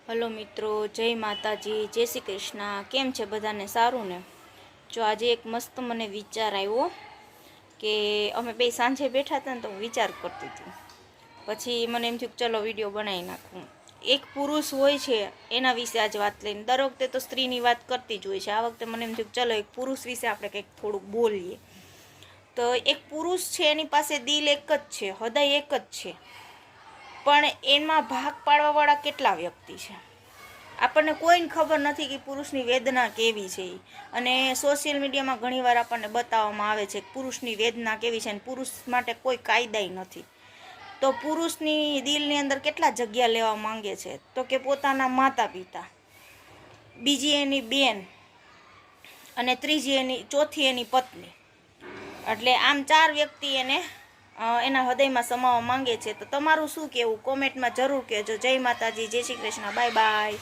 Hello મિત્રો, જય માતાજી, જય શ્રી કૃષ્ણ। કેમ છે બધાને? સારું ને? જો આજે એક મસ્ત મને વિચાર આવ્યો કે અમે બે સાંજે બેઠા હતા ને તો વિચાર કરતી હતી। પછી મને એમ થયું ચલો વિડીયો બનાવી નાખું। એક પુરુષ હોય છે એના વિશે આજ વાત લઈને, દર વખતે તો સ્ત્રીની વાત કરતી જ હોય છે, આ વખતે મને એમ થયું ચલો એક પુરુષ વિશે આપણે કંઈક થોડુંક બોલીએ। તો એક પુરુષ છે, એની પાસે દિલ એક જ છે, હૃદય એક જ છે, પણ એમાં ભાગ પાડવાવાળા કેટલા વ્યક્તિ છે આપણને કોઈને ખબર નથી કે પુરુષની વેદના કેવી છે। અને સોશિયલ મીડિયામાં ઘણીવાર આપણને બતાવવામાં આવે છે કે પુરુષની વેદના કેવી છે, અને પુરુષ માટે કોઈ કાયદાય નથી। તો પુરુષની દિલની અંદર કેટલા જગ્યા લેવા માંગે છે, તો કે પોતાના માતા પિતા, બીજી એની બેન, અને ચોથી એની પત્ની, એટલે આમ 4 વ્યક્તિ એને એના હૃદયમાં સમાવવા માંગે છે। તો તમારું શું કહેવું? કોમેન્ટમાં જરૂર કહેજો। જય માતાજી, જય શ્રી કૃષ્ણ, બાય બાય।